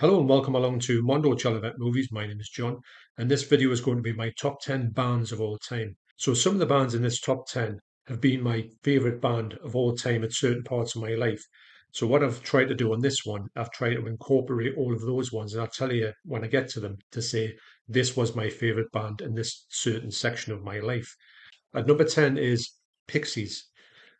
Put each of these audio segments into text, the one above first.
Hello and welcome along to Mondo Chelloveck Movies. My name is John, and this video is going to be my top 10 bands of all time. So, some of the bands in this top 10 have been my favourite band of all time at certain parts of my life. So, what I've tried to do on this one, I've tried to incorporate all of those ones, and I'll tell you when I get to them to say this was my favourite band in this certain section of my life. At number 10 is Pixies.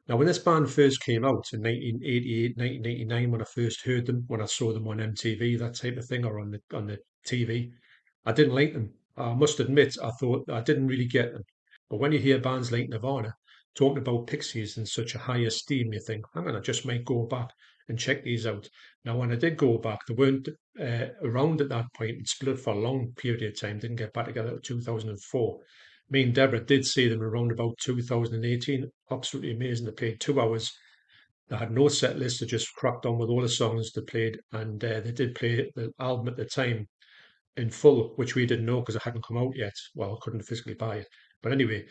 Now, when this band first came out in 1988, 1989, when I first heard them, when I saw them on MTV, that type of thing, or on the TV, I didn't like them. I must admit, I thought I didn't really get them. But when you hear bands like Nirvana talking about Pixies in such a high esteem, you think, hang on, I just might go back and check these out. Now, when I did go back, they weren't around at that point and split for a long period of time, didn't get back together until 2004. Me and Deborah did see them around about 2018. Absolutely amazing. They played 2 hours. They had no set list. They just cracked on with all the songs they played, and they did play the album at the time in full, which we didn't know because it hadn't come out yet. Well, I couldn't physically buy it. But anyway,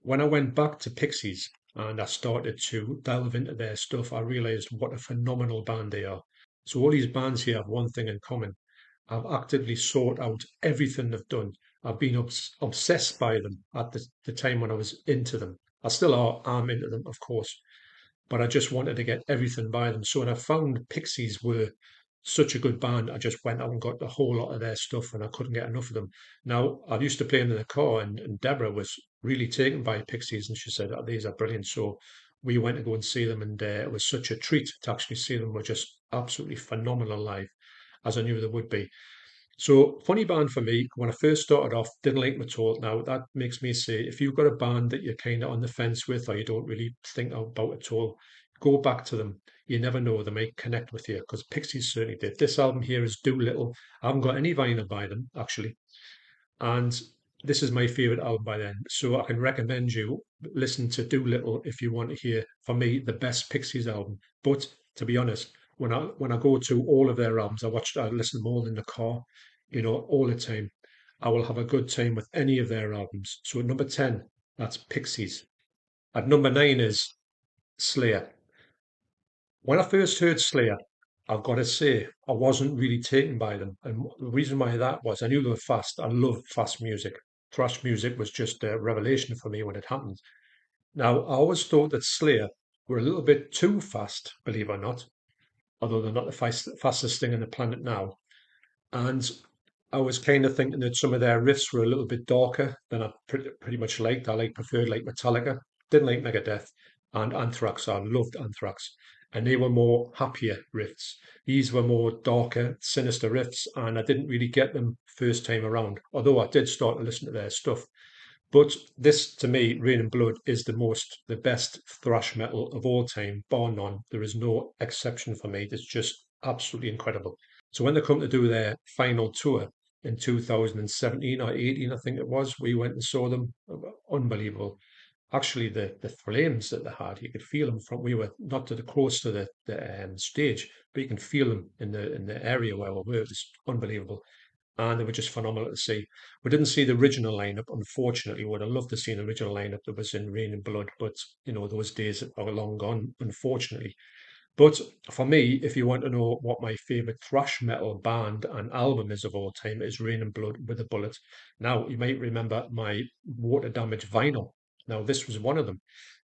when I went back to Pixies and I started to delve into their stuff, I realized what a phenomenal band they are. So all these bands here have one thing in common. I've actively sought out everything they've done. I've been obsessed by them at the time when I was into them. I still am into them, of course, but I just wanted to get everything by them. So when I found Pixies were such a good band, I just went out and got the whole lot of their stuff, and I couldn't get enough of them. Now I used to play them in the car, and Deborah was really taken by Pixies, and she said, "Oh, these are brilliant." So we went to go and see them, and it was such a treat to actually see them. Were just absolutely phenomenal live, as I knew they would be. So, funny band for me, when I first started off, didn't like them at all. Now, that makes me say, if you've got a band that you're kind of on the fence with or you don't really think about at all, go back to them. You never know, they may connect with you because Pixies certainly did. This album here is Doolittle. I haven't got any vinyl by them, actually. And this is my favorite album by them. So, I can recommend you listen to Doolittle if you want to hear, for me, the best Pixies album. But to be honest, when I go to all of their albums, I listen to them all in the car, all the time. I will have a good time with any of their albums. So at number 10, that's Pixies. At number 9 is Slayer. When I first heard Slayer, I've got to say, I wasn't really taken by them. And the reason why that was, I knew they were fast. I love fast music. Thrash music was just a revelation for me when it happened. Now, I always thought that Slayer were a little bit too fast, believe it or not, although they're not the fastest thing on the planet now. And I was kind of thinking that some of their riffs were a little bit darker than I pretty much liked. Preferred like Metallica, didn't like Megadeth, and Anthrax. I loved Anthrax, and they were more happier riffs. These were more darker, sinister riffs, and I didn't really get them first time around. Although I did start to listen to their stuff. But this, to me, Rain and Blood is the best thrash metal of all time, bar none. There is no exception for me. It's just absolutely incredible. So when they come to do their final tour in 2017 or 18, I think it was, we went and saw them. Unbelievable. Actually, the flames that they had, you could feel them from. We were not to the close to the stage, but you can feel them in the area where we were. It was unbelievable, and they were just phenomenal to see. We didn't see the original lineup, unfortunately. Would have loved to see the original lineup that was in Rain and Blood, but those days are long gone, unfortunately. But for me, if you want to know what my favorite thrash metal band and album is of all time, it's Rain and Blood with a Bullet. Now, you might remember my water damage vinyl. Now, this was one of them.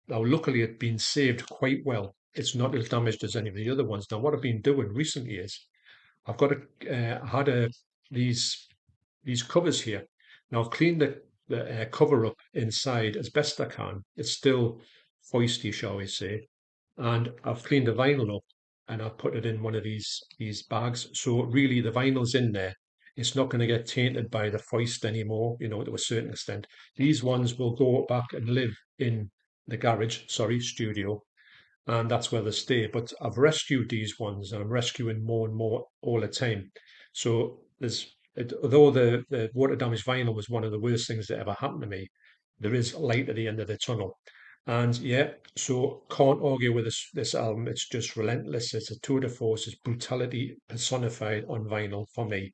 Now, luckily, it's been saved quite well. It's not as damaged as any of the other ones. Now, what I've been doing recently is I've got had these these covers here. Now I've cleaned the cover up inside as best I can. It's still foisty, shall we say, and I've cleaned the vinyl up and I've put it in one of these bags. So really, the vinyl's in there. It's not going to get tainted by the foist anymore, to a certain extent. These ones will go back and live in the garage, sorry, studio, and that's where they stay. But I've rescued these ones, and I'm rescuing more and more all the time. So although the water damage vinyl was one of the worst things that ever happened to me, there is light at the end of the tunnel. And yeah, so can't argue with this album. It's just relentless. It's a tour de force. It's brutality personified on vinyl for me.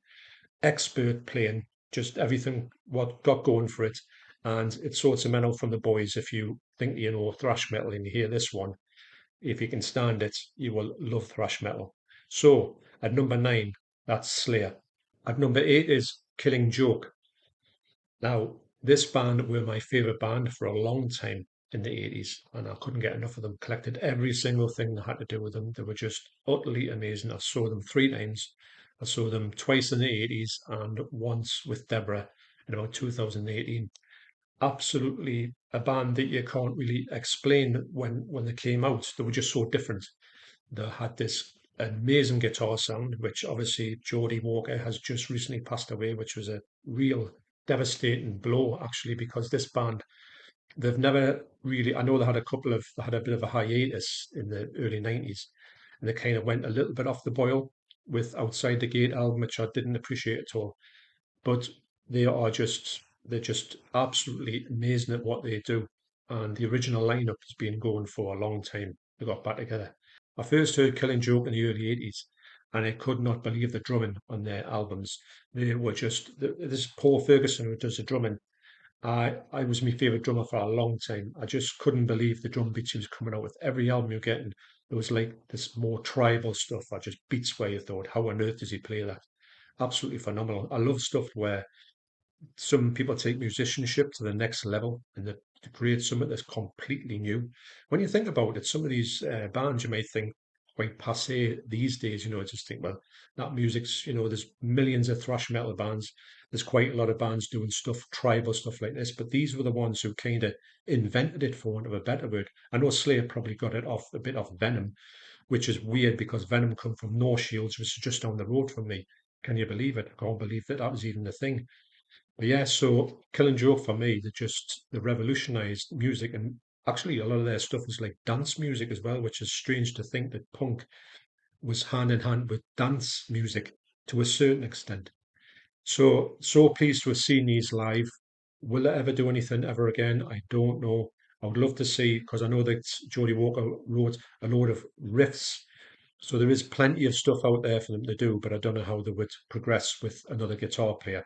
Expert playing, just everything what got going for it. And it sorts a man out from the boys. If you think thrash metal and you hear this one, if you can stand it, you will love thrash metal. So at number 9, That's Slayer. At number 8 is Killing Joke. Now, this band were my favourite band for a long time in the 80s, and I couldn't get enough of them. Collected every single thing that had to do with them. They were just utterly amazing. I saw them three times. I saw them twice in the 80s and once with Deborah in about 2018. Absolutely a band that you can't really explain when they came out. They were just so different. They had this amazing guitar sound, which obviously Jody Walker has just recently passed away, which was a real devastating blow actually, because this band, they've never really, I know they had a bit of a hiatus in the early 90s, and they kind of went a little bit off the boil with Outside the Gate album, which I didn't appreciate at all. But they're just absolutely amazing at what they do. And the original lineup has been going for a long time. They got back together. I first heard Killing Joke in the early 80s, and I could not believe the drumming on their albums. They were just, this Paul Ferguson who does the drumming. I was my favourite drummer for a long time. I just couldn't believe the drum beats he was coming out with. Every album you're getting, it was like this more tribal stuff. I just beats where you thought, how on earth does he play that? Absolutely phenomenal. I love stuff where some people take musicianship to the next level and they create something that's completely new. When you think about it, some of these bands you might think quite passe these days, just think, well, that music's, there's millions of thrash metal bands. There's quite a lot of bands doing stuff, tribal stuff like this, but these were the ones who kind of invented it, for want of a better word. I know Slayer probably got it off a bit off Venom, which is weird because Venom come from North Shields, which is just down the road from me. Can you believe it? I can't believe that that was even a thing. But yeah, so Killing Joke for me, they revolutionized music, and actually a lot of their stuff was like dance music as well, which is strange to think that punk was hand in hand with dance music to a certain extent. So pleased to have seen these live. Will they ever do anything ever again? I don't know. I would love to see, because I know that Jody Walker wrote a load of riffs, so there is plenty of stuff out there for them to do, but I don't know how they would progress with another guitar player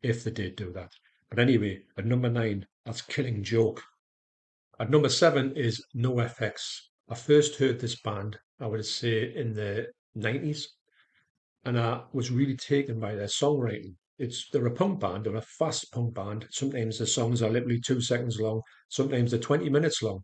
if they did do that. But anyway, at number 9, that's Killing Joke. At number 7 is NoFX. I first heard this band, I would say, in the 90s, and I was really taken by their songwriting. They're a punk band, they're a fast punk band. Sometimes the songs are literally 2 seconds long, sometimes they're 20 minutes long.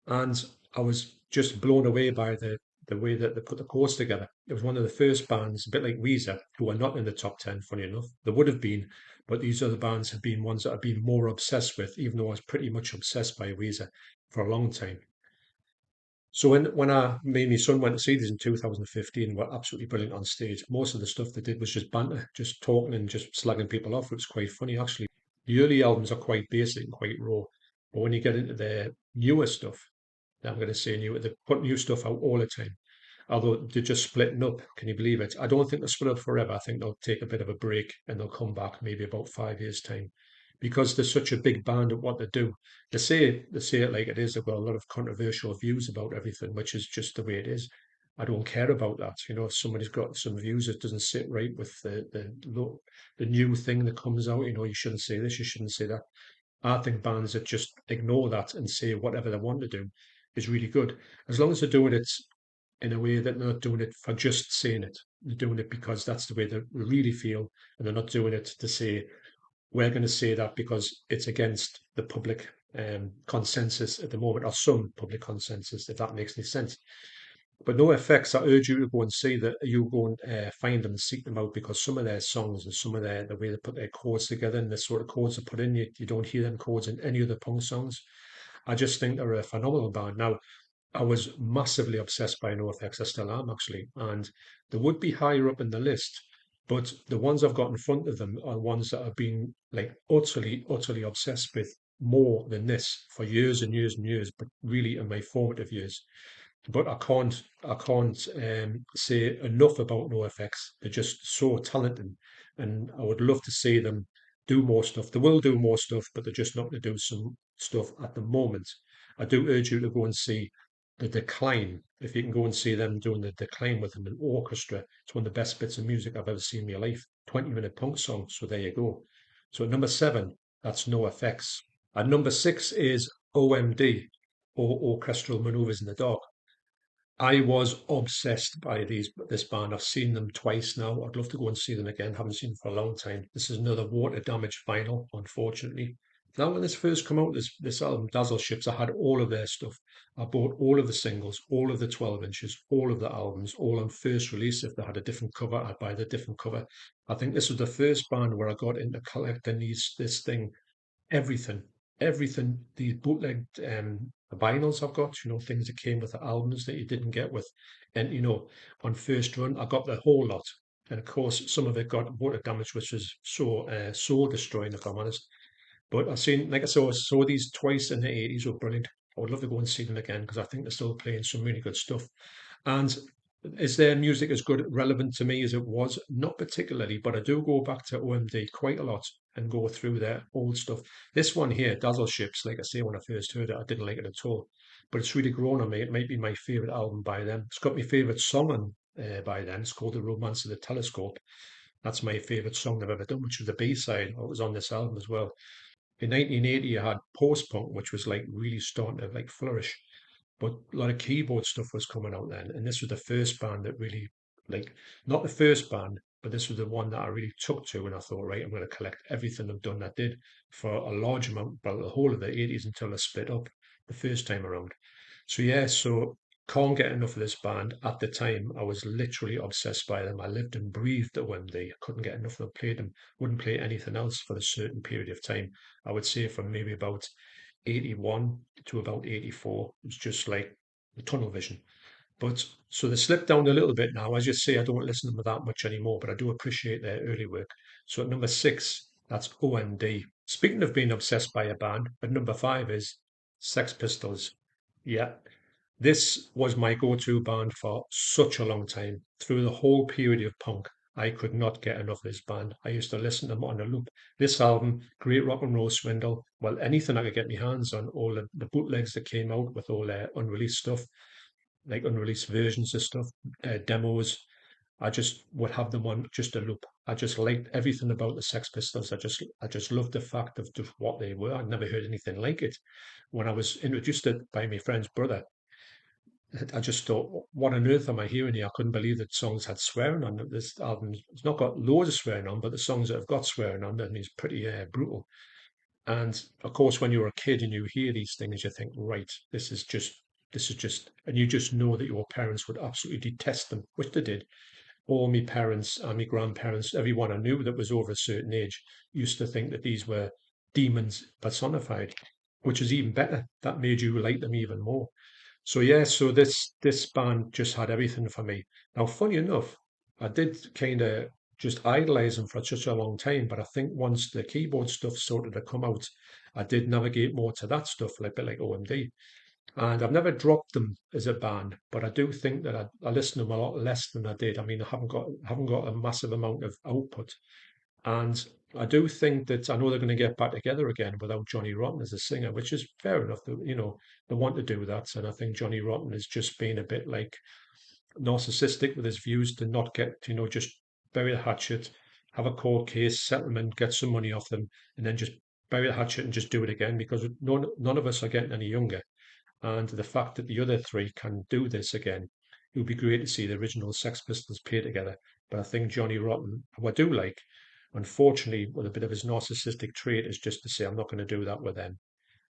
And I was just blown away by the way that they put the chords together. It was one of the first bands, a bit like Weezer, who are not in the top 10, funny enough. They would have been, but these other bands have been ones that I've been more obsessed with, even though I was pretty much obsessed by Weezer for a long time. So when me and my son went to see these in 2015, were absolutely brilliant on stage. Most of the stuff they did was just banter, just talking and just slagging people off. It was quite funny actually. The early albums are quite basic and quite raw, but when you get into their newer stuff, I'm going to say new, they put new stuff out all the time. Although they're just splitting up, can you believe it? I don't think they'll split up forever. I think they'll take a bit of a break and they'll come back maybe about 5 years' time, because they're such a big band at what they do. They say it like it is. They've got a lot of controversial views about everything, which is just the way it is. I don't care about that. If somebody's got some views that doesn't sit right with the new thing that comes out, you shouldn't say this, you shouldn't say that. I think bands that just ignore that and say whatever they want to do is really good. As long as they're doing it in a way that they're not doing it for just saying it. They're doing it because that's the way they really feel, and they're not doing it to say, we're going to say that because it's against the public consensus at the moment, or some public consensus, if that makes any sense. But no effects. I urge you to go and see that. You go and find them and seek them out, because some of their songs and some of the way they put their chords together and the sort of chords they put in, you don't hear them chords in any other punk songs. I just think they're a phenomenal band. Now, I was massively obsessed by NoFX. I still am actually, and they would be higher up in the list. But the ones I've got in front of them are ones that I've been like utterly, utterly obsessed with more than this for years and years and years, but really in my formative years. But I can't say enough about NoFX. They're just so talented, and I would love to see them do more stuff. They will do more stuff, but they're just not going to do some stuff at the moment. I do urge you to go and see the Decline. If you can go and see them doing the Decline with them, an orchestra, it's one of the best bits of music I've ever seen in my life. 20-minute punk song. So there you go. So at number 7, that's NoFX. At number 6 is OMD, or Orchestral Maneuvers in the Dark. I was obsessed by this band. I've seen them twice now. I'd love to go and see them again. Haven't seen them for a long time. This is another water damage vinyl, unfortunately. Now, when this first came out, this album, Dazzle Ships, I had all of their stuff. I bought all of the singles, all of the 12 inches, all of the albums, all on first release. If they had a different cover, I'd buy the different cover. I think this was the first band where I got into collecting this thing, everything, everything. These bootlegged vinyls I've got, things that came with the albums that you didn't get with, and on first run I got the whole lot, and of course some of it got water damage, which was so soul destroying, if I'm honest. But I've seen, like I saw these twice in the 80s, were brilliant. I would love to go and see them again because I think they're still playing some really good stuff. And is their music as good, relevant to me as it was? Not particularly, but I do go back to OMD quite a lot and go through their old stuff. This one here, Dazzle Ships, like I say, when I first heard it, I didn't like it at all. But it's really grown on me. It might be my favourite album by them. It's got my favourite song on by them. It's called The Romance of the Telescope. That's my favourite song they've ever done, which was the B-side. It was on this album as well. In 1980, you had post-punk, which was like really starting to like flourish, but a lot of keyboard stuff was coming out then. And this was the first band that really, like, not the first band, but this was the one that I really took to. And I thought, right, I'm going to collect everything I've done that did for a large amount, but the whole of the 80s until I split up the first time around. So yeah, so can't get enough of this band. At the time, I was literally obsessed by them. I lived and breathed the Wembley. I couldn't get enough of them. Played them. Wouldn't play anything else for a certain period of time. I would say from maybe about 81 to about 84. It was just like the tunnel vision. But so they slipped down a little bit now. As you say, I don't listen to them that much anymore, but I do appreciate their early work. So at number six, that's OMD. Speaking of being obsessed by a band, at number five is Sex Pistols. Yeah, this was my go-to band for such a long time. Through the whole period of punk, I could not get enough of this band. I used to listen to them on a loop. This album, Great Rock and Roll Swindle, well, anything I could get my hands on, all the bootlegs that came out with all their unreleased stuff, like unreleased versions of stuff, demos. I just would have them on just a loop. I just liked everything about the Sex Pistols. I just loved the fact of just what they were. I'd never heard anything like it. When I was introduced to it by my friend's brother, I just thought, what on earth am I hearing here? I couldn't believe that songs had swearing on it. This album, it's not got loads of swearing on, but the songs that have got swearing on them is pretty brutal. And of course, when you're a kid and you hear these things, you think, right, this is just, and you just know that your parents would absolutely detest them, which they did. All my parents and my grandparents, everyone I knew that was over a certain age, used to think that these were demons personified, which is even better. That made you like them even more. So yeah, so this band just had everything for me. Now, funny enough, I did kind of just idolize them for such a long time, but I think once the keyboard stuff started to come out, I did navigate more to that stuff, like a bit like OMD. And I've never dropped them as a band, but I do think that I listen to them a lot less than I did. I mean, I haven't got a massive amount of output, and I do think that I know they're going to get back together again without Johnny Rotten as a singer, which is fair enough. They want to do that, and I think Johnny Rotten has just been a bit like narcissistic with his views to not get, just bury the hatchet, have a court case, settlement, get some money off them, and then just bury the hatchet and just do it again because none of us are getting any younger. And the fact that the other three can do this again, it would be great to see the original Sex Pistols play together. But I think Johnny Rotten, who I do like, unfortunately, with a bit of his narcissistic trait, is just to say, I'm not going to do that with them,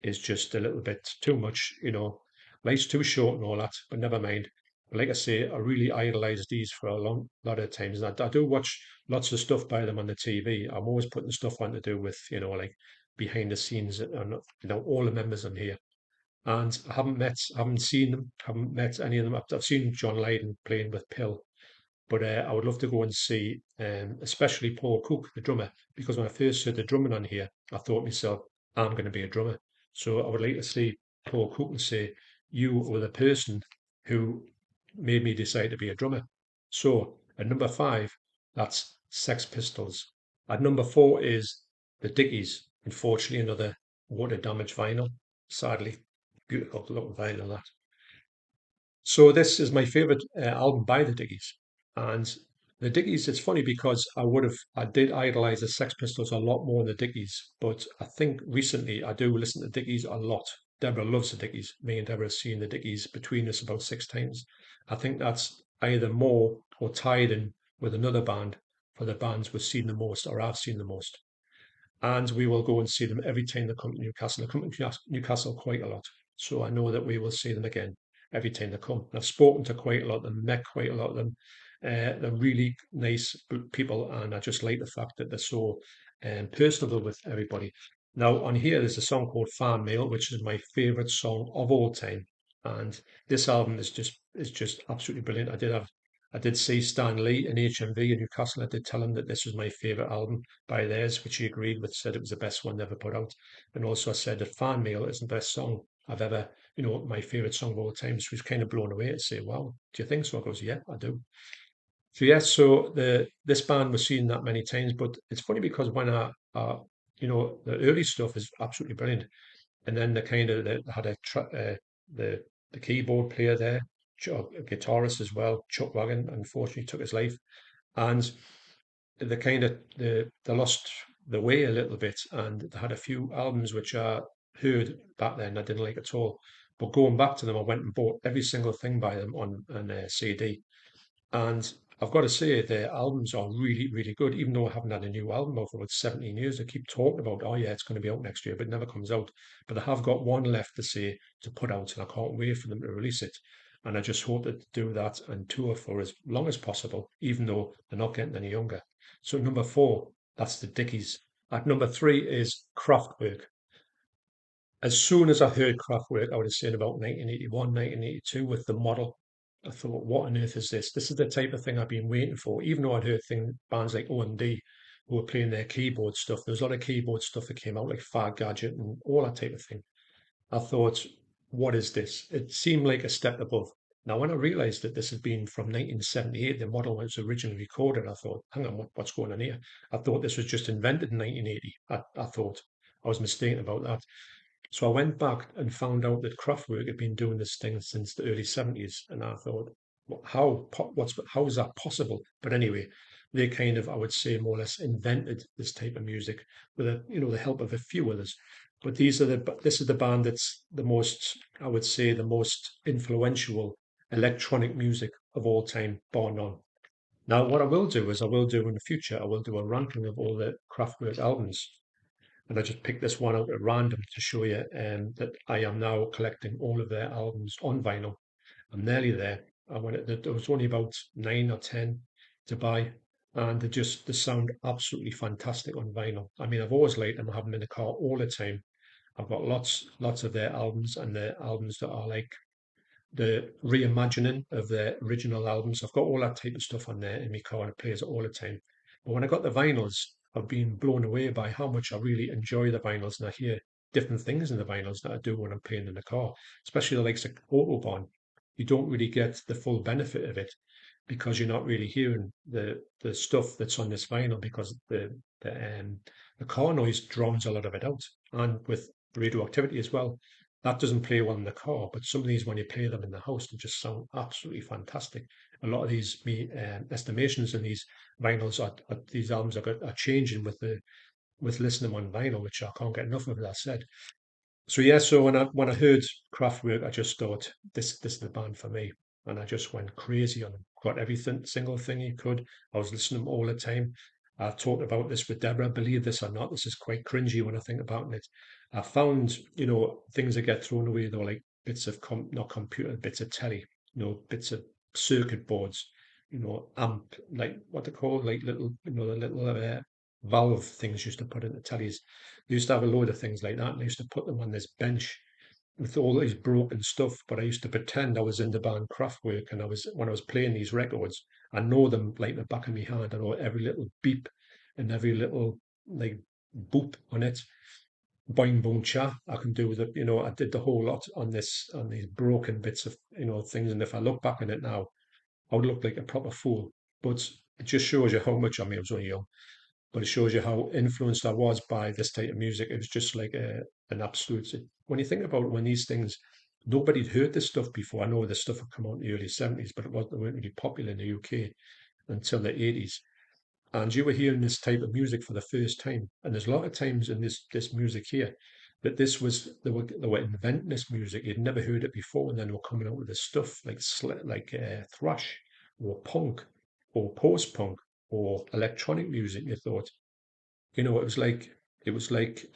is just a little bit too much. Life's too short and all that, but never mind. Like I say, I really idolized these for a lot of times. And I do watch lots of stuff by them on the TV. I'm always putting stuff on to do with, like behind the scenes and, all the members on here. And I haven't seen them, haven't met any of them. I've seen John Lydon playing with Pill, but I would love to go and see, especially Paul Cook, the drummer, because when I first heard the drumming on here, I thought to myself, I'm going to be a drummer. So I would like to see Paul Cook and say, you were the person who made me decide to be a drummer. So at number five, that's Sex Pistols. At number four is the Dickies. Unfortunately, another water damaged vinyl, sadly. Beautiful looking vinyl, that. So this is my favorite album by the Dickies, and the Dickies. It's funny because I did idolize the Sex Pistols a lot more than the Dickies, but I think recently I do listen to Dickies a lot. Deborah loves the Dickies. Me and Deborah have seen the Dickies between us about 6 times. I think that's either more or tied in with another band for the bands we've seen the most or I've seen the most. And we will go and see them every time they come to Newcastle. They come to Newcastle quite a lot. So I know that we will see them again every time they come. And I've spoken to quite a lot of them, met quite a lot of them. They're really nice people, and I just like the fact that they're so personable with everybody. Now, on here, there's a song called Fan Mail, which is my favourite song of all time. And this album is just absolutely brilliant. I did see Stan Lee in HMV in Newcastle. I did tell him that this was my favourite album by theirs, which he agreed with, said it was the best one they ever put out. And also I said that Fan Mail is the best song I've ever, my favourite song of all time. So he was kind of blown away to say, wow, do you think so? I goes, yeah, I do. So yes, so this band was seen that many times, but it's funny because when the early stuff is absolutely brilliant, and then they had the keyboard player there, a guitarist as well, Chuck Wagon, unfortunately took his life, and they lost the way a little bit, and they had a few albums which I heard back then I didn't like at all. But going back to them, I went and bought every single thing by them on CD, and I've got to say, their albums are really, really good. Even though I haven't had a new album out for about 17 years, I keep talking about, oh yeah, it's going to be out next year, but it never comes out. But I have got one left to say to put out, and I can't wait for them to release it. And I just hope that they do that and tour for as long as possible, even though they're not getting any younger. So number four, that's the Dickies. At number three is Kraftwerk. As soon as I heard Craftwork, I would have said about 1981, 1982 with the model. I thought, what on earth is this? This is the type of thing I've been waiting for. Even though I'd heard bands like O&D who were playing their keyboard stuff. There was a lot of keyboard stuff that came out, like Far Gadget and all that type of thing. I thought, what is this? It seemed like a step above. Now, when I realised that this had been from 1978, the model was originally recorded, I thought, hang on, what's going on here? I thought this was just invented in 1980. I thought I was mistaken about that. So I went back and found out that Kraftwerk had been doing this thing since the early 70s, and I thought, how is that possible? But anyway, they kind of, I would say, more or less invented this type of music with the help of a few others. But this is the band that's the most, I would say, the most influential electronic music of all time, bar none. Now, what I will do is I will do in the future, I will do a ranking of all the Kraftwerk albums, and I just picked this one out at random to show you that I am now collecting all of their albums on vinyl. I'm nearly there. There was only about 9 or 10 to buy, and they sound absolutely fantastic on vinyl. I mean, I've always liked them. I have them in the car all the time. I've got lots of their albums, and their albums that are like the reimagining of their original albums. I've got all that type of stuff on there in my car and it plays it all the time. But when I got the vinyls, I've been blown away by how much I really enjoy the vinyls, and I hear different things in the vinyls that I do when I'm playing in the car, especially the likes of Autobahn. You don't really get the full benefit of it because you're not really hearing the stuff that's on this vinyl because the car noise drowns a lot of it out, and with radioactivity as well. That doesn't play well in the car, but some of these, when you play them in the house, they just sound absolutely fantastic. A lot of these estimations in these vinyls these albums are changing with listening on vinyl, which I can't get enough of, as I said. So yeah, so when I heard Kraftwerk, I just thought this is the band for me, and I just went crazy on them. Got everything, single thing you could. I was listening to them all the time. I talked about this with Deborah. Believe this or not, this is quite cringy when I think about it. I found things that get thrown away though, like bits of not computer, bits of telly, bits of circuit boards, amp, like what they call like little, the little valve things used to put in the tellies. They used to have a load of things like that, and I used to put them on this bench with all these broken stuff. But I used to pretend I was in the band Kraftwerk, and when I was playing these records, I know them like the back of my hand. I know every little beep and every little like boop on it. Boing boom cha. I can do the, I did the whole lot on these broken bits of things. And if I look back on it now, I would look like a proper fool. But it just shows you how much. I mean, I was only young, but it shows you how influenced I was by this type of music. It was just like an absolute. When you think about it, when these things, nobody'd heard this stuff before. I know this stuff had come out in the early 70s, but they weren't really popular in the UK until the 80s. And you were hearing this type of music for the first time. And there's a lot of times in this music here that this was they were inventing this music. You'd never heard it before, and then they were coming out with this stuff like thrash or punk or post punk or electronic music. You thought, it was like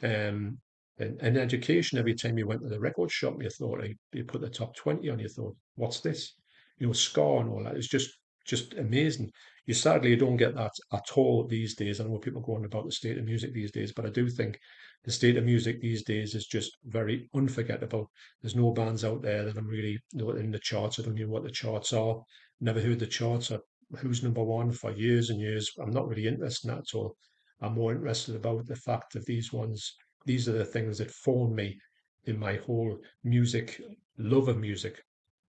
an education every time you went to the record shop. You thought like, you put the top 20 on. You thought, what's this? Ska and all that. It's just amazing. You don't get that at all these days. I know people go on about the state of music these days, but I do think the state of music these days is just very unforgettable. There's no bands out there that I'm really in the charts. I don't know what the charts are. Never heard the charts or who's number one for years and years. I'm not really interested in that at all. I'm more interested about the fact that these are the things that form me in my whole music, love of music.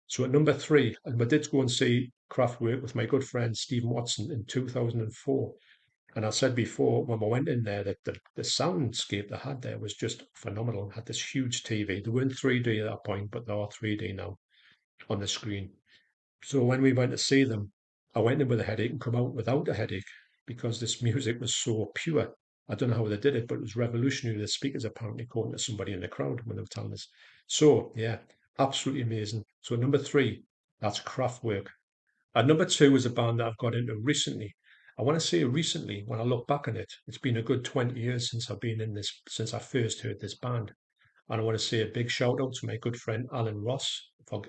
So at number three, and I did go and see Craftwork with my good friend Stephen Watson in 2004. And I said before when we went in there that the soundscape they had there was just phenomenal. It had this huge TV. They weren't 3D at that point, but they are 3D now on the screen. So when we went to see them, I went in with a headache and come out without a headache because this music was so pure. I don't know how they did it, but it was revolutionary. The speakers apparently, according to somebody in the crowd when they were telling us. So yeah, absolutely amazing. So number three, that's Kraftwerk. And number two is a band that I've got into recently. I want to say recently, when I look back on it, it's been a good 20 years since I've been in this, since I first heard this band. And I want to say a big shout out to my good friend Alan Ross for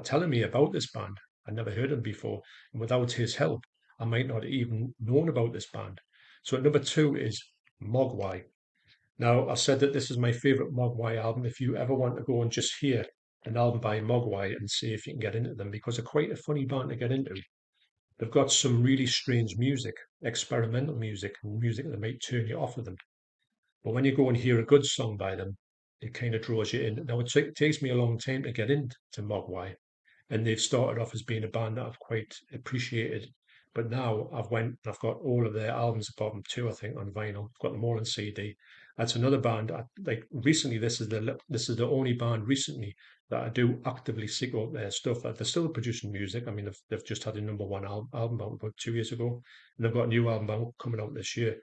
telling me about this band. I'd never heard him before. And without his help, I might not even known about this band. So at number two is Mogwai. Now, I said that this is my favourite Mogwai album. If you ever want to go and just hear an album by Mogwai and see if you can get into them, because they're quite a funny band to get into. They've got some really strange music, experimental music, and music that might turn you off of them. But when you go and hear a good song by them, it kind of draws you in. Now, it takes me a long time to get into Mogwai, and they've started off as being a band that I've quite appreciated. But now I've got all of their albums, apart from two, I think, on vinyl. I've got them all on CD. That's another band. Like recently, this is the only band recently that I do actively seek out their stuff. They're still producing music. I mean, they've just had a number one album out about 2 years ago, and they've got a new album coming out this year.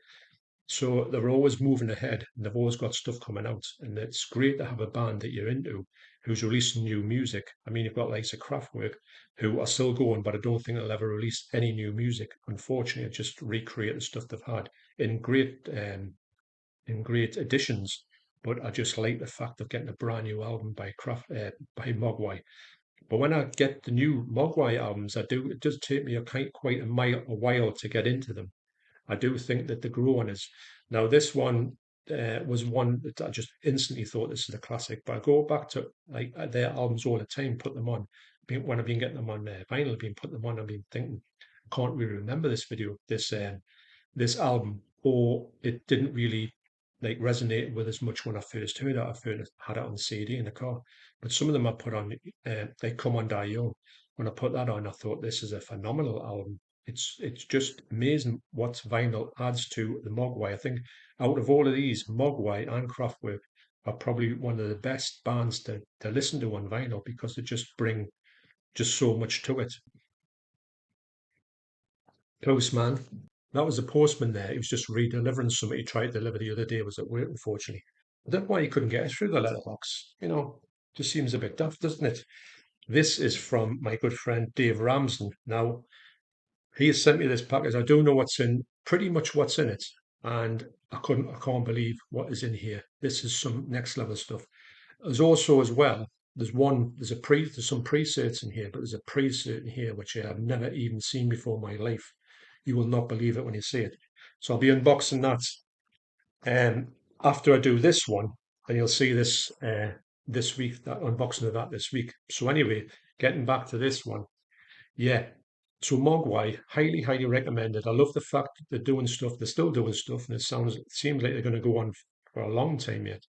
So they're always moving ahead and they've always got stuff coming out. And it's great to have a band that you're into who's releasing new music. I mean, you've got likes of Kraftwerk who are still going, but I don't think they'll ever release any new music. Unfortunately, just recreate the stuff they've had in great additions. But I just like the fact of getting a brand new album by Mogwai. But when I get the new Mogwai albums, it does take me quite a while to get into them. I do think that the growing is now this one was one that I just instantly thought this is a classic. But I go back to like their albums all the time, put them on. When I've been getting them on vinyl, I've been putting them on. I've been thinking, I can't really remember this video, this album, or it didn't really like resonate with as much when I first heard it. I first had it on CD in the car, but some of them I put on, they come on Die Young. When I put that on, I thought this is a phenomenal album. It's just amazing what vinyl adds to the Mogwai. I think out of all of these, Mogwai and Kraftwerk are probably one of the best bands to listen to on vinyl because they just bring just so much to it. Postman. That was the postman there. He was just re-delivering something he tried to deliver the other day. Was at work, unfortunately. I don't know why he couldn't get it through the letterbox. Just seems a bit daft, doesn't it? This is from my good friend Dave Ramsden. Now, he has sent me this package. I don't know what's in, pretty much what's in it, and I can't believe what is in here. This is some next level stuff. There's also as well, there's some presets in here, but there's a preset in here which I have never even seen before in my life. You will not believe it when you see it. So I'll be unboxing that after I do this one, and you'll see this week, that unboxing of that this week. So anyway, getting back to this one, yeah. So Mogwai, highly, highly recommended. I love the fact that they're doing stuff. They're still doing stuff, and it seems like they're going to go on for a long time yet.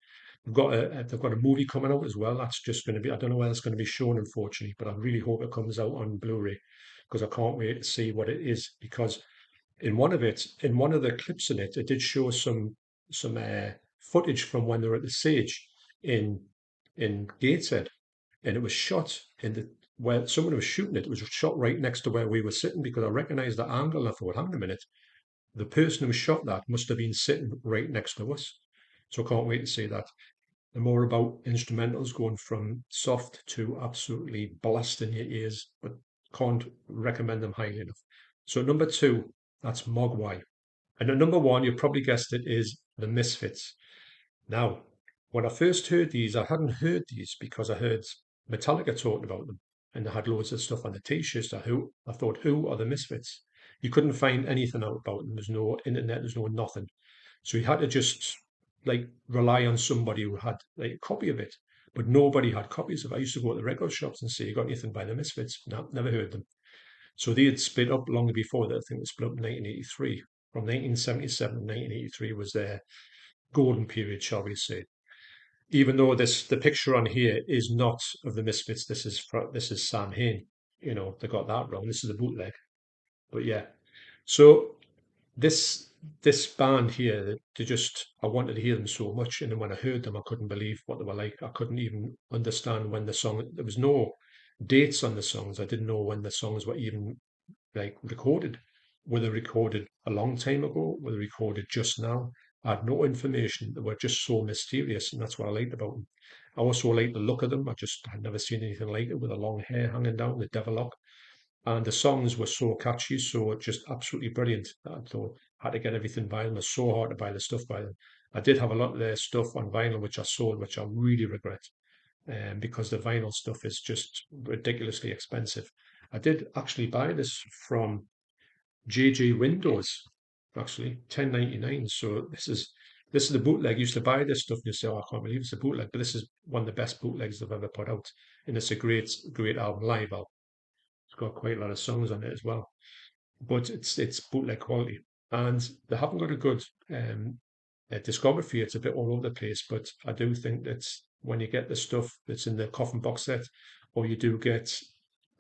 They've got a movie coming out as well. That's just going to be. I don't know where it's going to be shown, unfortunately, but I really hope it comes out on Blu-ray because I can't wait to see what it is. Because in one of the clips in it, it did show some footage from when they were at the stage in Gateshead, and it was shot in the where someone was shooting it. It was shot right next to where we were sitting because I recognised that angle. And I thought, hang on a minute, the person who shot that must have been sitting right next to us. So I can't wait to see that. They're more about instrumentals going from soft to absolutely blasting your ears, but can't recommend them highly enough. So number two, that's Mogwai. And at number one, you probably guessed it, is the Misfits. Now, when I first heard these, I hadn't heard these because I heard Metallica talking about them, and they had loads of stuff on the t-shirts. I thought, who are the Misfits? You couldn't find anything out about them. There's no internet. There's no nothing. So you had to just like rely on somebody who had like a copy of it. But nobody had copies of it. I used to go to the record shops and say, "You got anything by the Misfits?" No, never heard them. So they had split up long before that. I think they split up in 1983. From 1977 to 1983 was their golden period, shall we say? Even though the picture on here is not of the Misfits, this is Sam Hain. You know, they got that wrong. This is a bootleg. But yeah, so this this band here, they just I wanted to hear them so much, and then when I heard them, I couldn't believe what they were like. I couldn't even understand when the song. There was no dates on the songs. I didn't know when the songs were even like recorded. Were they recorded a long time ago? Were they recorded just now? I had no information. They were just so mysterious, and that's what I liked about them. I also liked the look of them. I just had never seen anything like it with the long hair hanging down, the devil lock. And the songs were so catchy, so just absolutely brilliant. I thought I had to get everything by them. It's so hard to buy the stuff by them. I did have a lot of their stuff on vinyl, which I sold, which I really regret, because the vinyl stuff is just ridiculously expensive. I did actually buy this from JJ Windows, actually, 10.99. So this is the bootleg. I used to buy this stuff and you say, oh, I can't believe it's a bootleg, but this is one of the best bootlegs they've ever put out. And it's a great album, live album. It's got quite a lot of songs on it as well, but it's bootleg quality, and they haven't got a good discography. It's a bit all over the place, but I do think that when you get the stuff that's in the Coffin box set, or you do get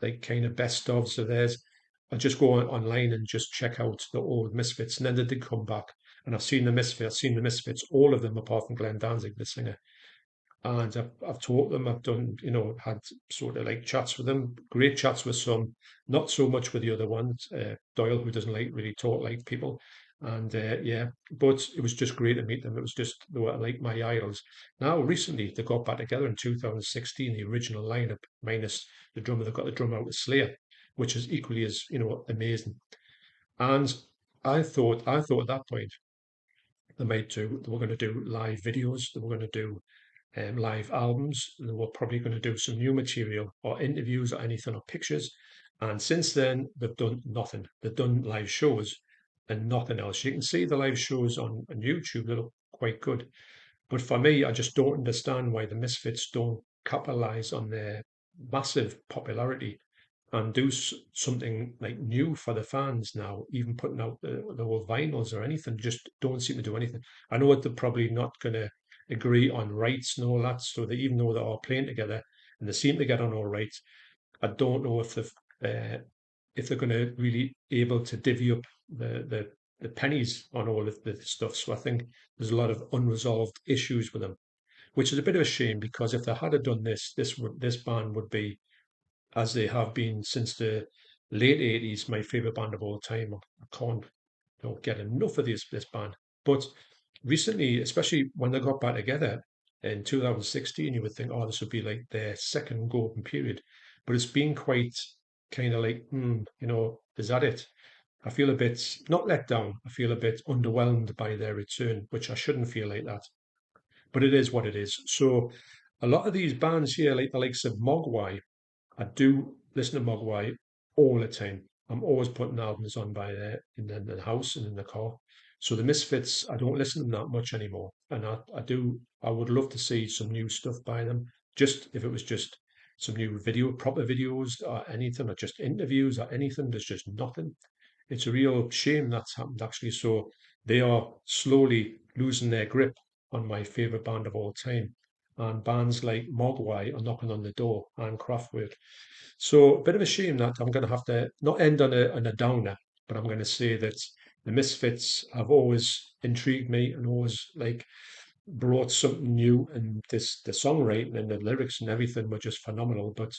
like kind of best ofs of theirs, I just go online and just check out the old Misfits, and then they did come back, and I've seen the Misfits, all of them apart from Glenn Danzig, the singer, and I've taught them. I've done, had sort of like chats with them, great chats with some, not so much with the other ones. Doyle, who doesn't like really talk like people, and yeah, but it was just great to meet them. It was just they were like my idols. Now, recently, they got back together in 2016, the original lineup minus the drummer. They've got the drummer out of Slayer, which is equally as amazing. And I thought at that point they were going to do live videos, they were going to do live albums. They were probably going to do some new material or interviews or anything or pictures. And since then, they've done nothing. They've done live shows and nothing else. You can see the live shows on YouTube. They look quite good. But for me, I just don't understand why the Misfits don't capitalize on their massive popularity and do something like new for the fans now, even putting out the old vinyls or anything. Just don't seem to do anything. I know that they're probably not going to agree on rights and all that, so that even though they're all playing together and they seem to get on all right, I don't know if they're going to really able to divvy up the pennies on all of the stuff. So I think there's a lot of unresolved issues with them, which is a bit of a shame because if they had done this band would be, as they have been since the late 80s, my favorite band of all time. I can't don't get enough of this band. But recently, especially when they got back together in 2016, you would think, oh, this would be like their second golden period. But it's been quite kind of like, is that it? I feel a bit not let down. I feel a bit underwhelmed by their return, which I shouldn't feel like that. But it is what it is. So a lot of these bands here, like the likes of Mogwai, I do listen to Mogwai all the time. I'm always putting albums on by there in the house and in the car. So the Misfits, I don't listen to them that much anymore. And I would love to see some new stuff by them. Just if it was just some new proper videos or anything, or just interviews or anything. There's just nothing. It's a real shame that's happened actually. So they are slowly losing their grip on my favorite band of all time. And bands like Mogwai are knocking on the door and Craftwork. So a bit of a shame that I'm going to have to not end on a downer, but I'm going to say that the Misfits have always intrigued me and always like brought something new. And the songwriting and the lyrics and everything were just phenomenal. But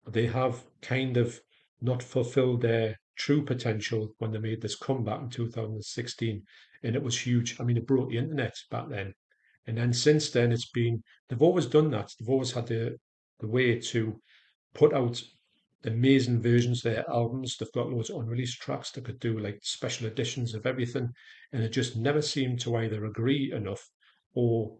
they have kind of not fulfilled their true potential when they made this comeback in 2016, and it was huge. I mean, it broke the internet back then. And then since then, they've always done that. They've always had the way to put out amazing versions of their albums. They've got loads of unreleased tracks. They could do like special editions of everything, and it just never seemed to either agree enough or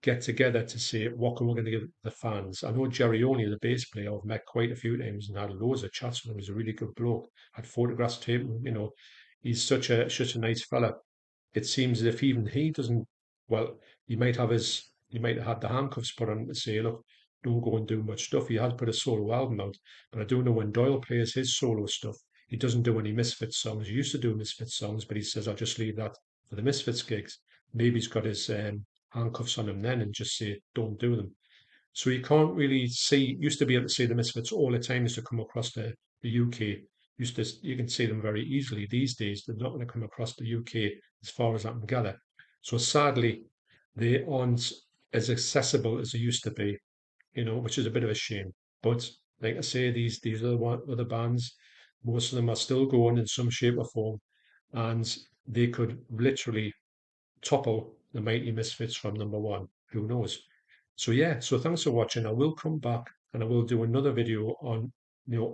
get together to say what can we going to give the fans. I know Jerry Only, the bass player, I've met quite a few times and had loads of chats with him. He's a really good bloke. Had photographs taken. He's such a nice fella. It seems as if even he doesn't. Well, he might have had the handcuffs put on him to say, look, don't go and do much stuff. He has put a solo album out, but I do know when Doyle plays his solo stuff, he doesn't do any Misfits songs. He used to do Misfits songs, but he says, I'll just leave that for the Misfits gigs. Maybe he's got his handcuffs on him then and just say, don't do them. So you can't really see, used to be able to see the Misfits all the time as to come across the UK. You can see them very easily. These days, they're not going to come across the UK as far as I can gather. So sadly, they aren't as accessible as they used to be, which is a bit of a shame. But like I say, these other bands, most of them are still going in some shape or form, and they could literally topple the Mighty Misfits from number one. Who knows? So yeah, so thanks for watching. I will come back and I will do another video on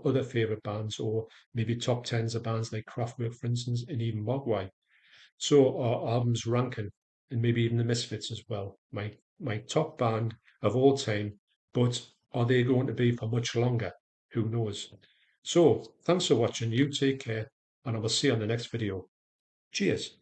other favorite bands or maybe top tens of bands like Craftwork, for instance, and even Mogwai. So our albums ranking and maybe even the Misfits as well. My top band of all time, but are they going to be for much longer? Who knows? So thanks for watching. You take care, and I will see you on the next video. Cheers.